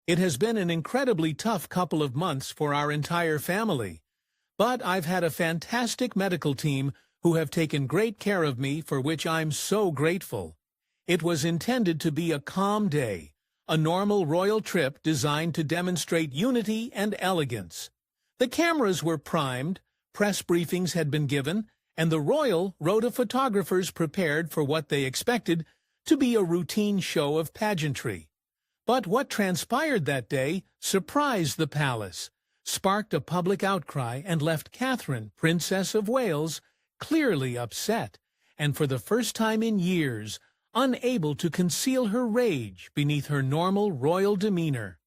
It has been an incredibly tough couple of months for our entire family, but I've had a fantastic medical team who have taken great care of me, for which I'm so grateful. It was intended to be a calm day, a normal royal trip designed to demonstrate unity and elegance. The cameras were primed, press briefings had been given, and the royal rota photographers prepared for what they expected to be a routine show of pageantry. But what transpired that day surprised the palace, sparked a public outcry, and left Catherine, Princess of Wales, clearly upset, and for the first time in years, unable to conceal her rage beneath her normal royal demeanor.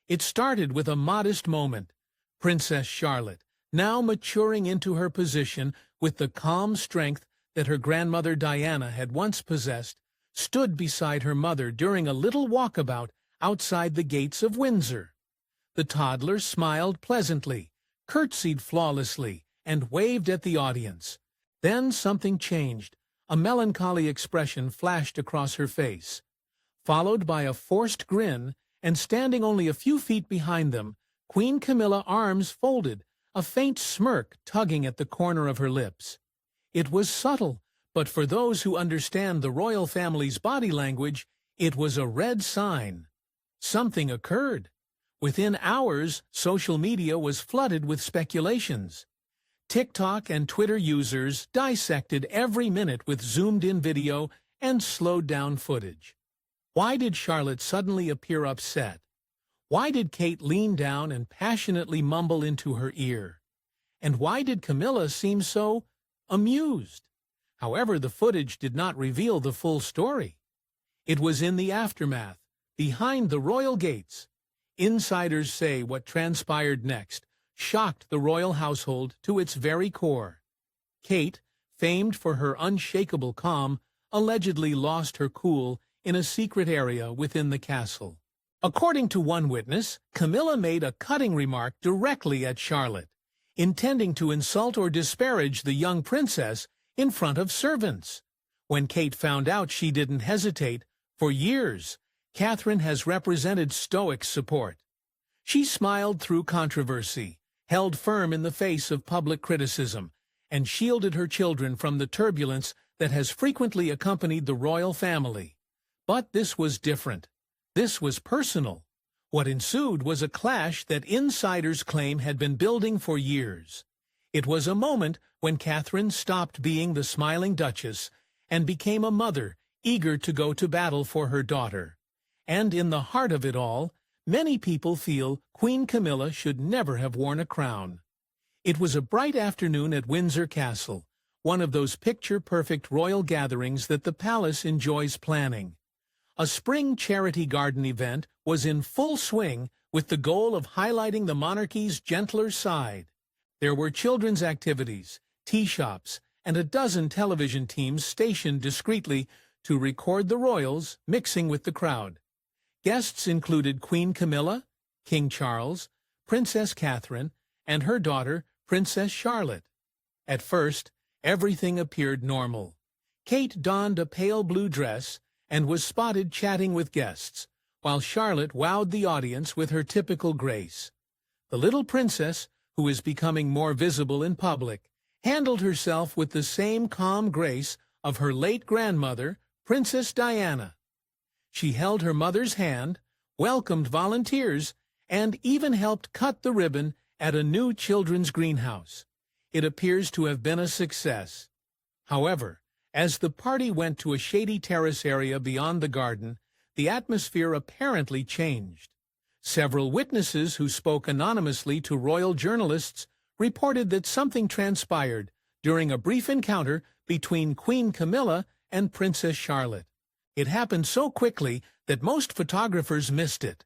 It started with a modest moment. Princess Charlotte, now maturing into her position with the calm strength that her grandmother Diana had once possessed, stood beside her mother during a little walkabout outside the gates of Windsor. The toddler smiled pleasantly, curtsied flawlessly, and waved at the audience. Then something changed. A melancholy expression flashed across her face, followed by a forced grin, and standing only a few feet behind them, Queen Camilla, arms folded, a faint smirk tugging at the corner of her lips. It was subtle, but for those who understand the royal family's body language, it was a red sign. Something occurred. Within hours, social media was flooded with speculations. TikTok and Twitter users dissected every minute with zoomed-in video and slowed-down footage. Why did Charlotte suddenly appear upset? Why did Kate lean down and passionately mumble into her ear? And why did Camilla seem so amused? However, the footage did not reveal the full story. It was in the aftermath, behind the royal gates. Insiders say what transpired next shocked the royal household to its very core. Kate, famed for her unshakable calm, allegedly lost her cool in a secret area within the castle. According to one witness, Camilla made a cutting remark directly at Charlotte, intending to insult or disparage the young princess in front of servants. When Kate found out, she didn't hesitate. For years, Catherine has represented stoic support. She smiled through controversy, held firm in the face of public criticism, and shielded her children from the turbulence that has frequently accompanied the royal family. But this was different. This was personal. What ensued was a clash that insiders claim had been building for years. It was a moment when Catherine stopped being the smiling duchess and became a mother eager to go to battle for her daughter. And in the heart of it all, many people feel Queen Camilla should never have worn a crown. It was a bright afternoon at Windsor Castle, one of those picture-perfect royal gatherings that the palace enjoys planning. A spring charity garden event was in full swing with the goal of highlighting the monarchy's gentler side. There were children's activities, tea shops, and a dozen television teams stationed discreetly to record the royals mixing with the crowd. Guests included Queen Camilla, King Charles, Princess Catherine, and her daughter, Princess Charlotte. At first, everything appeared normal. Kate donned a pale blue dress and was spotted chatting with guests, while Charlotte wowed the audience with her typical grace. The little princess, who is becoming more visible in public, handled herself with the same calm grace of her late grandmother, Princess Diana. She held her mother's hand, welcomed volunteers, and even helped cut the ribbon at a new children's greenhouse. It appears to have been a success. However, as the party went to a shady terrace area beyond the garden, the atmosphere apparently changed. Several witnesses who spoke anonymously to royal journalists reported that something transpired during a brief encounter between Queen Camilla and Princess Charlotte. It happened so quickly that most photographers missed it.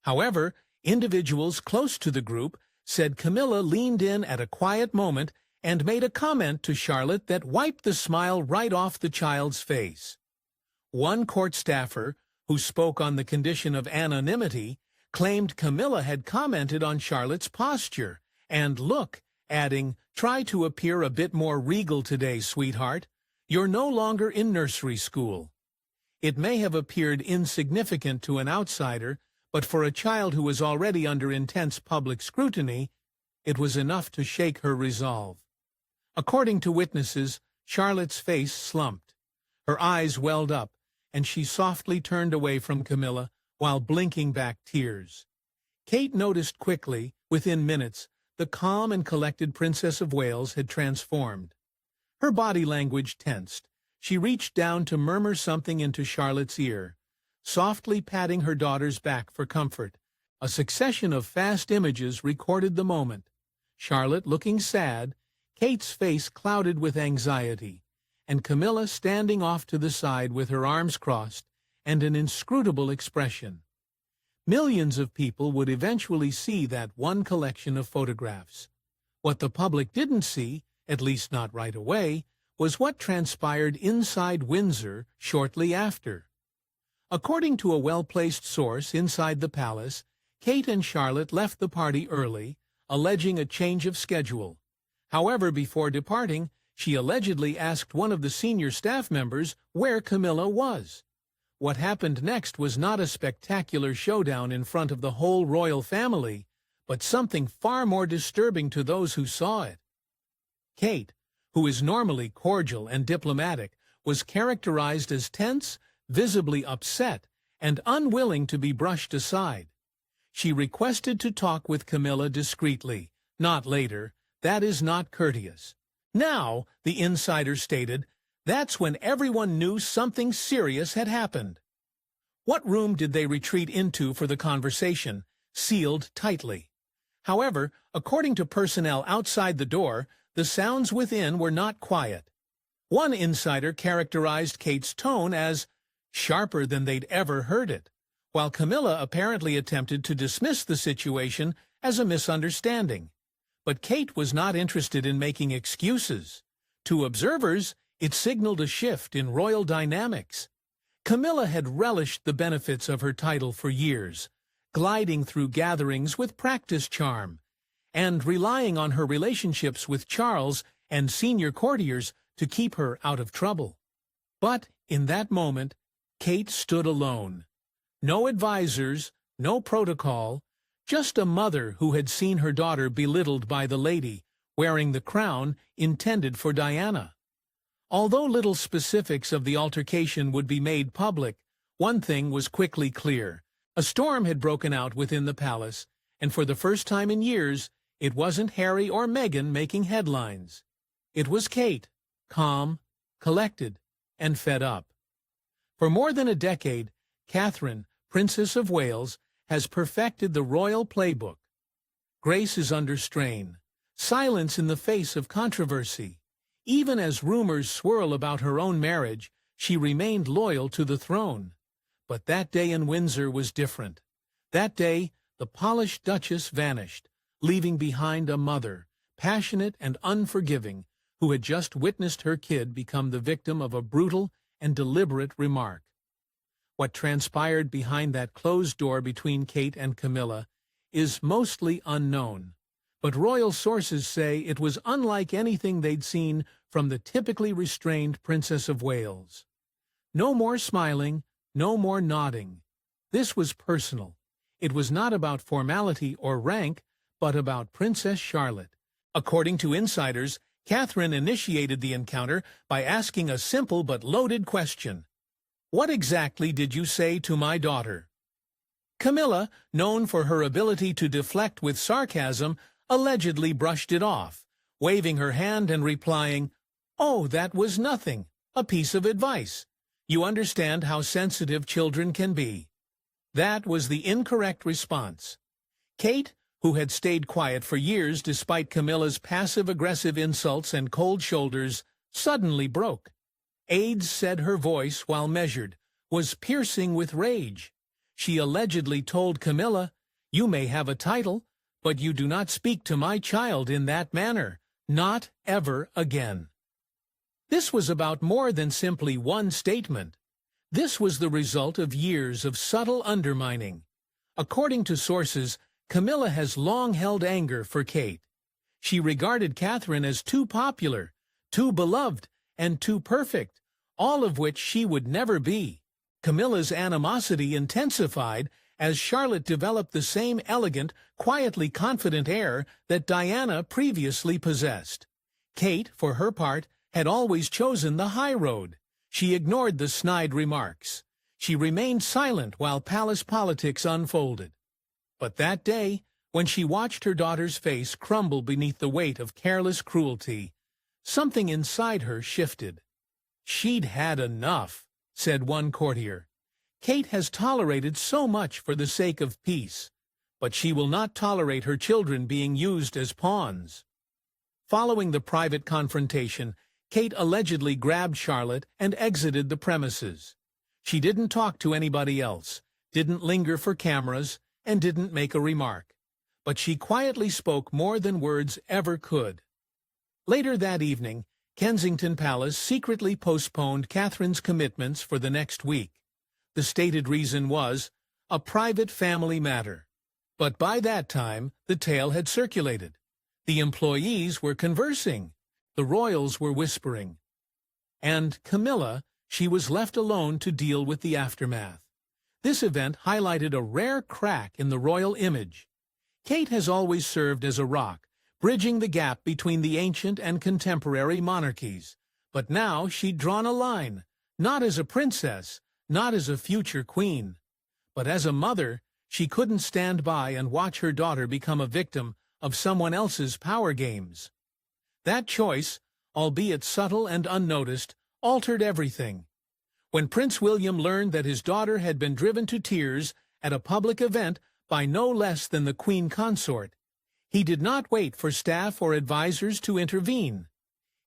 However, individuals close to the group said Camilla leaned in at a quiet moment and made a comment to Charlotte that wiped the smile right off the child's face. One court staffer, who spoke on the condition of anonymity, claimed Camilla had commented on Charlotte's posture and look, adding, "Try to appear a bit more regal today, sweetheart. You're no longer in nursery school." It may have appeared insignificant to an outsider, but for a child who was already under intense public scrutiny, it was enough to shake her resolve. According to witnesses, Charlotte's face slumped. Her eyes welled up, and she softly turned away from Camilla while blinking back tears. Kate noticed quickly, within minutes, the calm and collected Princess of Wales had transformed. Her body language tensed. She reached down to murmur something into Charlotte's ear, softly patting her daughter's back for comfort. A succession of fast images recorded the moment. Charlotte looking sad, Kate's face clouded with anxiety, and Camilla standing off to the side with her arms crossed and an inscrutable expression. Millions of people would eventually see that one collection of photographs. What the public didn't see, at least not right away, was what transpired inside Windsor shortly after. According to a well-placed source inside the palace, Kate and Charlotte left the party early, alleging a change of schedule. However, before departing, she allegedly asked one of the senior staff members where Camilla was. What happened next was not a spectacular showdown in front of the whole royal family, but something far more disturbing to those who saw it. Kate, who is normally cordial and diplomatic, was characterized as tense, visibly upset, and unwilling to be brushed aside. She requested to talk with Camilla discreetly, not later. That is not courteous. Now, the insider stated, that's when everyone knew something serious had happened. What room did they retreat into for the conversation, sealed tightly? However, according to personnel outside the door, the sounds within were not quiet. One insider characterized Kate's tone as sharper than they'd ever heard it, while Camilla apparently attempted to dismiss the situation as a misunderstanding. But Kate was not interested in making excuses. To observers, it signaled a shift in royal dynamics. Camilla had relished the benefits of her title for years, gliding through gatherings with practiced charm, and relying on her relationships with Charles and senior courtiers to keep her out of trouble. But in that moment, Kate stood alone. No advisors, no protocol, just a mother who had seen her daughter belittled by the lady wearing the crown intended for Diana. Although little specifics of the altercation would be made public, one thing was quickly clear. A storm had broken out within the palace, and for the first time in years, it wasn't Harry or Meghan making headlines. It was Kate, calm, collected, and fed up. For more than a decade, Catherine, Princess of Wales, has perfected the royal playbook. Grace is under strain, silence in the face of controversy. Even as rumors swirl about her own marriage, she remained loyal to the throne. But that day in Windsor was different. That day, the polished Duchess vanished, leaving behind a mother, passionate and unforgiving, who had just witnessed her kid become the victim of a brutal and deliberate remark. What transpired behind that closed door between Kate and Camilla is mostly unknown, but royal sources say it was unlike anything they'd seen from the typically restrained Princess of Wales. No more smiling, no more nodding. This was personal. It was not about formality or rank, but about Princess Charlotte. According to insiders, Catherine initiated the encounter by asking a simple but loaded question. What exactly did you say to my daughter? Camilla, known for her ability to deflect with sarcasm, allegedly brushed it off, waving her hand and replying, "Oh, that was nothing, a piece of advice. You understand how sensitive children can be." That was the incorrect response. Kate, who had stayed quiet for years despite Camilla's passive-aggressive insults and cold shoulders, suddenly broke. Aides said her voice, while measured, was piercing with rage. She allegedly told Camilla, "You may have a title, but you do not speak to my child in that manner, not ever again." This was about more than simply one statement. This was the result of years of subtle undermining. According to sources, Camilla has long held anger for Kate. She regarded Catherine as too popular, too beloved, and too perfect, all of which she would never be. Camilla's animosity intensified as Charlotte developed the same elegant, quietly confident air that Diana previously possessed. Kate, for her part, had always chosen the high road. She ignored the snide remarks. She remained silent while palace politics unfolded. But that day, when she watched her daughter's face crumble beneath the weight of careless cruelty, something inside her shifted. "She'd had enough," said one courtier. "Kate has tolerated so much for the sake of peace, but she will not tolerate her children being used as pawns." Following the private confrontation, Kate allegedly grabbed Charlotte and exited the premises. She didn't talk to anybody else, didn't linger for cameras, and didn't make a remark. But she quietly spoke more than words ever could. Later that evening, Kensington Palace secretly postponed Catherine's commitments for the next week. The stated reason was a private family matter. But by that time, the tale had circulated. The employees were conversing. The royals were whispering. And Camilla, she was left alone to deal with the aftermath. This event highlighted a rare crack in the royal image. Kate has always served as a rock, bridging the gap between the ancient and contemporary monarchies. But now she'd drawn a line, not as a princess, not as a future queen, but as a mother. She couldn't stand by and watch her daughter become a victim of someone else's power games. That choice, albeit subtle and unnoticed, altered everything. When Prince William learned that his daughter had been driven to tears at a public event by no less than the Queen Consort, he did not wait for staff or advisers to intervene.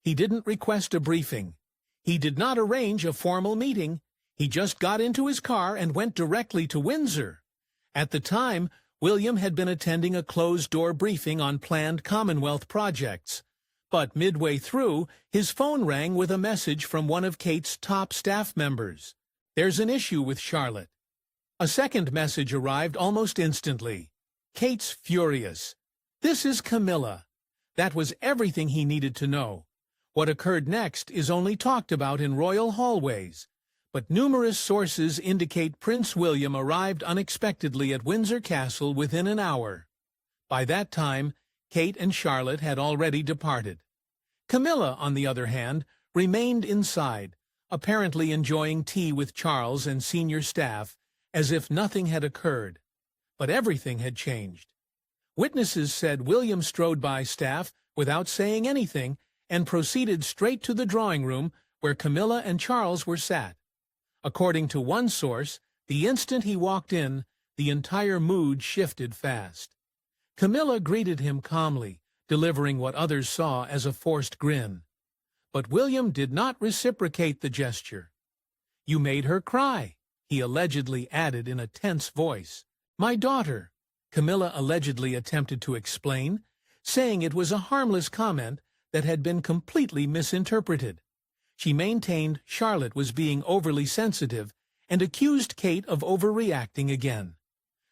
He didn't request a briefing. He did not arrange a formal meeting. He just got into his car and went directly to Windsor. At the time, William had been attending a closed-door briefing on planned Commonwealth projects. But midway through, his phone rang with a message from one of Kate's top staff members. "There's an issue with Charlotte." A second message arrived almost instantly. "Kate's furious. This is Camilla." That was everything he needed to know. What occurred next is only talked about in royal hallways. But numerous sources indicate Prince William arrived unexpectedly at Windsor Castle within an hour. By that time, Kate and Charlotte had already departed. Camilla, on the other hand, remained inside, apparently enjoying tea with Charles and senior staff, as if nothing had occurred. But everything had changed. Witnesses said William strode by staff without saying anything and proceeded straight to the drawing room where Camilla and Charles were sat. According to one source, the instant he walked in, the entire mood shifted fast. Camilla greeted him calmly, delivering what others saw as a forced grin. But William did not reciprocate the gesture. "You made her cry," he allegedly added in a tense voice. "My daughter," Camilla allegedly attempted to explain, saying it was a harmless comment that had been completely misinterpreted. She maintained Charlotte was being overly sensitive and accused Kate of overreacting again.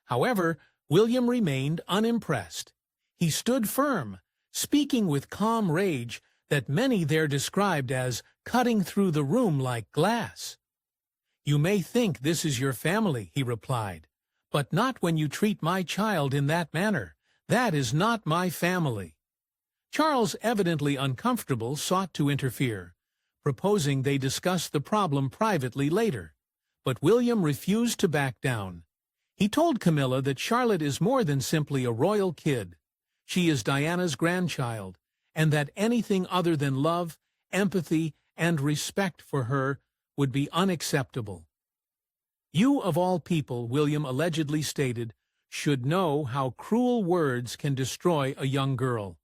However, William remained unimpressed. He stood firm, speaking with calm rage that many there described as cutting through the room like glass. "You may think this is your family," he replied, "but not when you treat my child in that manner. That is not my family." Charles, evidently uncomfortable, sought to interfere, proposing they discuss the problem privately later. But William refused to back down. He told Camilla that Charlotte is more than simply a royal kid. She is Diana's grandchild, and that anything other than love, empathy, and respect for her would be unacceptable. "You of all people," William allegedly stated, "should know how cruel words can destroy a young girl."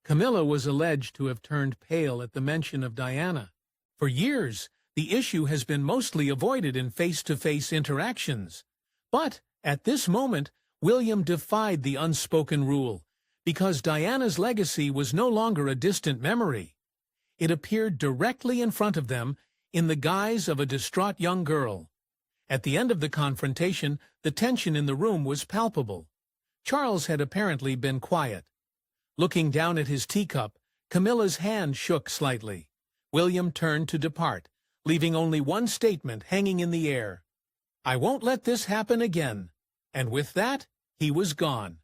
Camilla was alleged to have turned pale at the mention of Diana. For years, the issue has been mostly avoided in face-to-face interactions. But at this moment, William defied the unspoken rule, because Diana's legacy was no longer a distant memory. It appeared directly in front of them in the guise of a distraught young girl. At the end of the confrontation, the tension in the room was palpable. Charles had apparently been quiet. Looking down at his teacup, Camilla's hand shook slightly. William turned to depart, leaving only one statement hanging in the air. "I won't let this happen again." And with that, he was gone.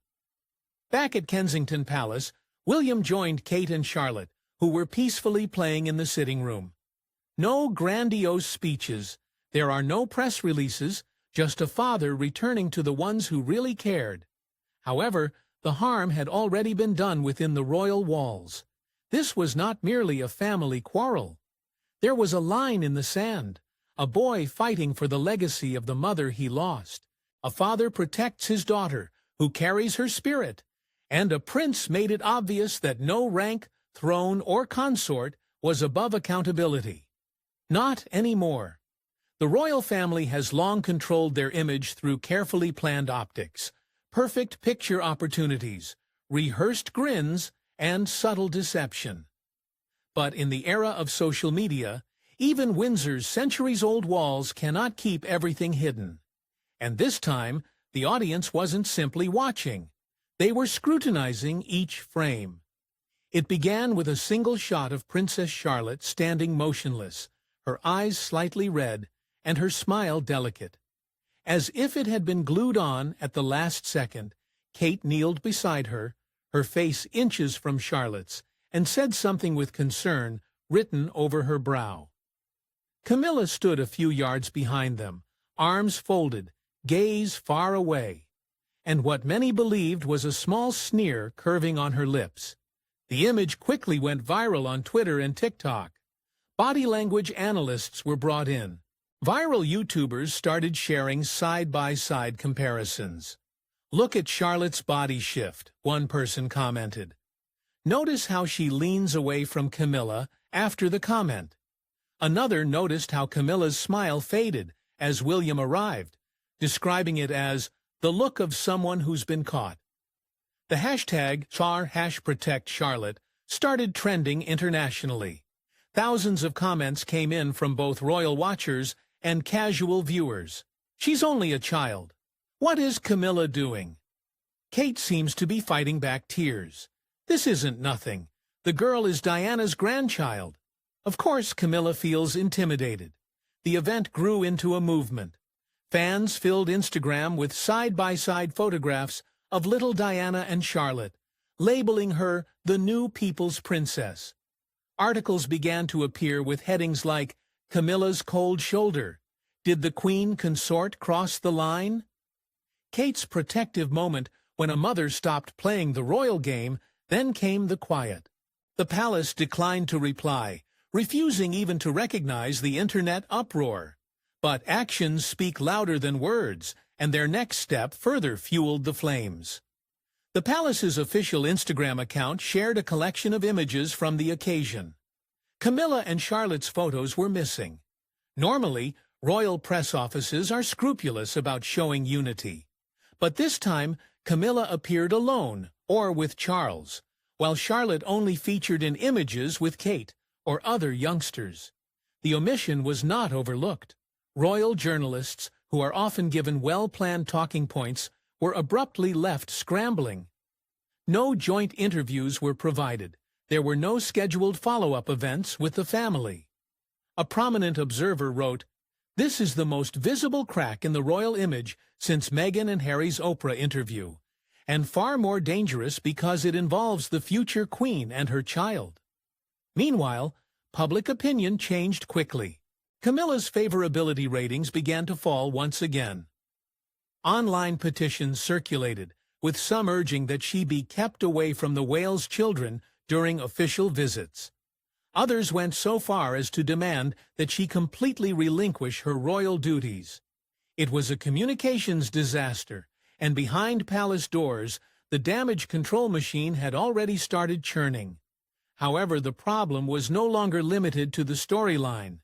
Back at Kensington Palace, William joined Kate and Charlotte, who were peacefully playing in the sitting room. No grandiose speeches. There are no press releases, just a father returning to the ones who really cared. However, the harm had already been done within the royal walls. This was not merely a family quarrel. There was a line in the sand, a boy fighting for the legacy of the mother he lost. A father protects his daughter, who carries her spirit, and a prince made it obvious that no rank, throne, or consort was above accountability. Not anymore. The royal family has long controlled their image through carefully planned optics, perfect picture opportunities, rehearsed grins, and subtle deception. But in the era of social media, even Windsor's centuries-old walls cannot keep everything hidden. And this time, the audience wasn't simply watching. They were scrutinizing each frame. It began with a single shot of Princess Charlotte standing motionless, her eyes slightly red, and her smile delicate. As if it had been glued on at the last second, Kate kneeled beside her, her face inches from Charlotte's, and said something with concern written over her brow. Camilla stood a few yards behind them, arms folded, gaze far away, and what many believed was a small sneer curving on her lips. The image quickly went viral on Twitter and TikTok. Body language analysts were brought in. Viral YouTubers started sharing side-by-side comparisons. "Look at Charlotte's body shift," one person commented. "Notice how she leans away from Camilla after the comment." Another noticed how Camilla's smile faded as William arrived, describing it as the look of someone who's been caught. The hashtag #protectCharlotte started trending internationally. Thousands of comments came in from both royal watchers and casual viewers. "She's only a child. What is Camilla doing?" Kate seems to be fighting back tears. "This isn't nothing. The girl is Diana's grandchild." Of course, Camilla feels intimidated. The event grew into a movement. Fans filled Instagram with side-by-side photographs of little Diana and Charlotte, labeling her the new people's princess. Articles began to appear with headings like, "Camilla's cold shoulder," "Did the Queen consort cross the line?" Kate's protective moment when a mother stopped playing the royal game, then came the quiet. The palace declined to reply, refusing even to recognize the internet uproar. But actions speak louder than words, and their next step further fueled the flames. The palace's official Instagram account shared a collection of images from the occasion. Camilla and Charlotte's photos were missing. Normally, royal press offices are scrupulous about showing unity. But this time, Camilla appeared alone, or with Charles, while Charlotte only featured in images with Kate or other youngsters. The omission was not overlooked. Royal journalists, who are often given well-planned talking points, were abruptly left scrambling. No joint interviews were provided. There were no scheduled follow-up events with the family. A prominent observer wrote, "This is the most visible crack in the royal image since Meghan and Harry's Oprah interview, and far more dangerous because it involves the future queen and her child." Meanwhile, public opinion changed quickly. Camilla's favorability ratings began to fall once again. Online petitions circulated, with some urging that she be kept away from the Wales children during official visits. Others went so far as to demand that she completely relinquish her royal duties. It was a communications disaster, and behind palace doors, the damage control machine had already started churning. However, the problem was no longer limited to the storyline.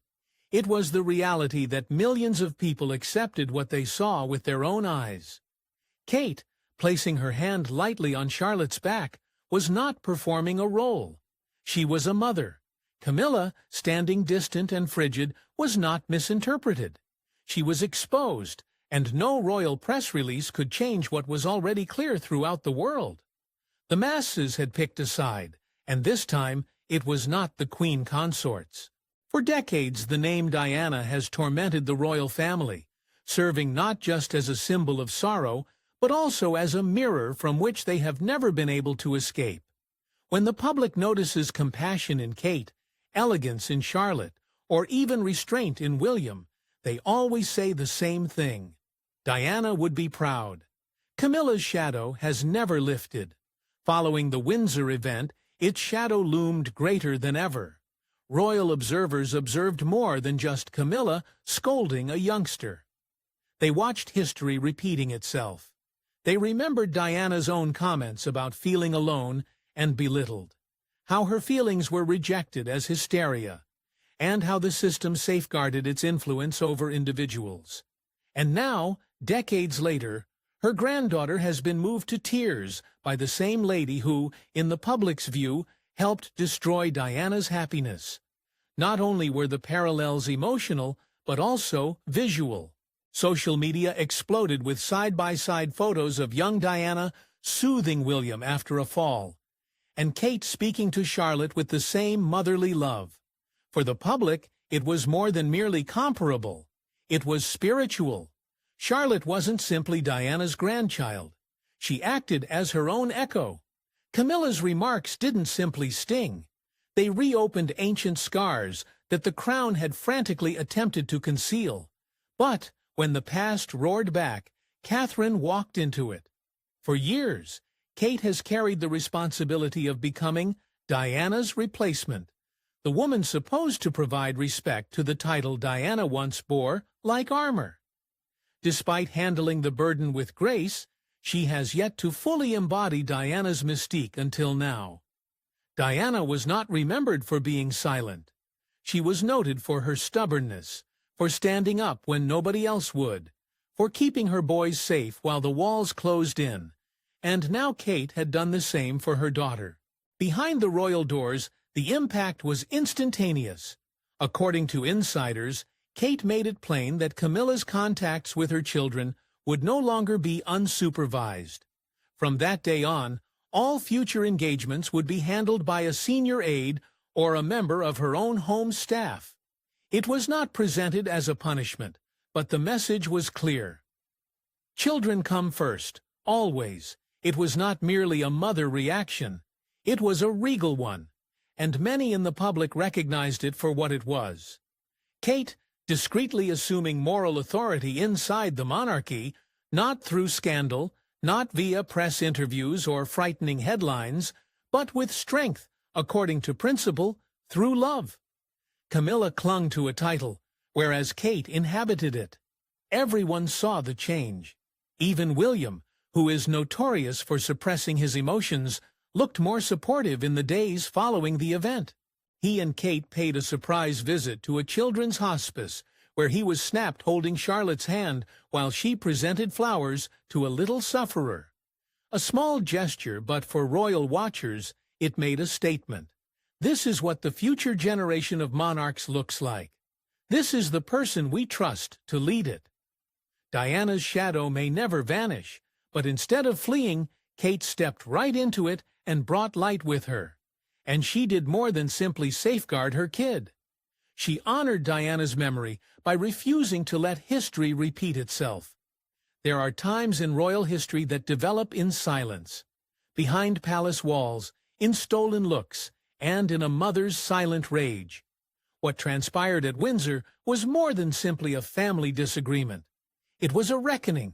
It was the reality that millions of people accepted what they saw with their own eyes. Kate, placing her hand lightly on Charlotte's back, was not performing a role. She was a mother. Camilla, standing distant and frigid, was not misinterpreted. She was exposed, and no royal press release could change what was already clear throughout the world. The masses had picked a side, and this time it was not the queen consorts. For decades, the name Diana has tormented the royal family, serving not just as a symbol of sorrow, but also as a mirror from which they have never been able to escape. When the public notices compassion in Kate, elegance in Charlotte, or even restraint in William, they always say the same thing: Diana would be proud. Camilla's shadow has never lifted. Following the Windsor event, its shadow loomed greater than ever. Royal observers observed more than just Camilla scolding a youngster. They watched history repeating itself. They remembered Diana's own comments about feeling alone and belittled, how her feelings were rejected as hysteria, and how the system safeguarded its influence over individuals. And now, decades later, her granddaughter has been moved to tears by the same lady who, in the public's view, helped destroy Diana's happiness. Not only were the parallels emotional, but also visual. Social media exploded with side-by-side photos of young Diana soothing William after a fall, and Kate speaking to Charlotte with the same motherly love. For the public, it was more than merely comparable. It was spiritual. Charlotte wasn't simply Diana's grandchild. She acted as her own echo. Camilla's remarks didn't simply sting. They reopened ancient scars that the crown had frantically attempted to conceal. But when the past roared back, Catherine walked into it. For years, Kate has carried the responsibility of becoming Diana's replacement, the woman supposed to provide respect to the title Diana once bore like armor. Despite handling the burden with grace, she has yet to fully embody Diana's mystique until now. Diana was not remembered for being silent. She was noted for her stubbornness, for standing up when nobody else would, for keeping her boys safe while the walls closed in. And now Kate had done the same for her daughter. Behind the royal doors, the impact was instantaneous. According to insiders, Kate made it plain that Camilla's contacts with her children would no longer be unsupervised. From that day on, all future engagements would be handled by a senior aide or a member of her own home staff. It was not presented as a punishment, but the message was clear. Children come first, always. It was not merely a mother reaction. It was a regal one, and many in the public recognized it for what it was. Kate, discreetly assuming moral authority inside the monarchy, not through scandal, not via press interviews or frightening headlines, but with strength, according to principle, through love. Camilla clung to a title, whereas Kate inhabited it. Everyone saw the change. Even William, who is notorious for suppressing his emotions, looked more supportive in the days following the event. He and Kate paid a surprise visit to a children's hospice, where he was snapped holding Charlotte's hand while she presented flowers to a little sufferer. A small gesture, but for royal watchers, it made a statement. This is what the future generation of monarchs looks like. This is the person we trust to lead it. Diana's shadow may never vanish, but instead of fleeing, Kate stepped right into it and brought light with her. And she did more than simply safeguard her kid. She honored Diana's memory by refusing to let history repeat itself. There are times in royal history that develop in silence, behind palace walls, in stolen looks, and in a mother's silent rage. What transpired at Windsor was more than simply a family disagreement. It was a reckoning,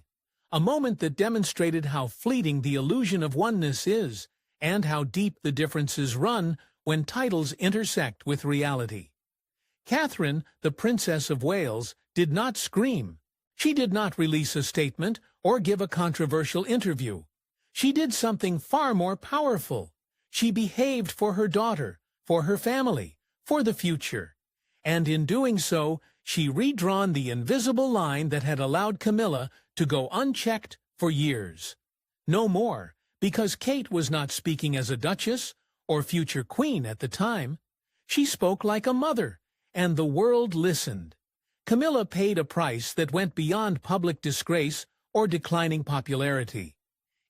a moment that demonstrated how fleeting the illusion of oneness is, and how deep the differences run when titles intersect with reality. Catherine, the Princess of Wales, did not scream. She did not release a statement or give a controversial interview. She did something far more powerful. She behaved for her daughter, for her family, for the future. And in doing so, she redrawn the invisible line that had allowed Camilla to go unchecked for years. No more, because Kate was not speaking as a duchess or future queen at the time. She spoke like a mother, and the world listened. Camilla paid a price that went beyond public disgrace or declining popularity.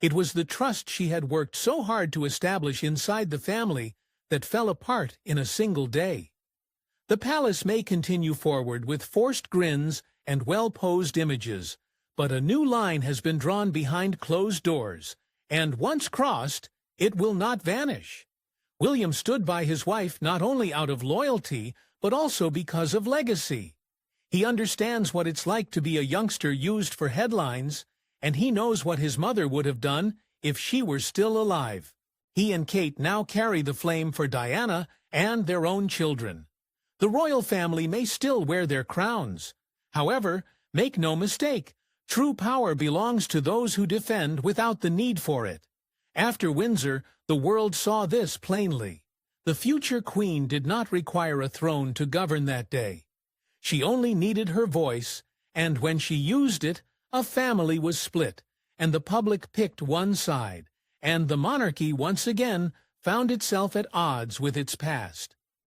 It was the trust she had worked so hard to establish inside the family that fell apart in a single day. The palace may continue forward with forced grins and well-posed images, but a new line has been drawn behind closed doors, and once crossed, it will not vanish. William stood by his wife not only out of loyalty, but also because of legacy. He understands what it's like to be a youngster used for headlines, and he knows what his mother would have done if she were still alive. He and Kate now carry the flame for Diana and their own children. The royal family may still wear their crowns. However, make no mistake, true power belongs to those who defend without the need for it. After Windsor, the world saw this plainly. The future queen did not require a throne to govern that day. She only needed her voice, and when she used it, a family was split, and the public picked one side, and the monarchy once again found itself at odds with its past.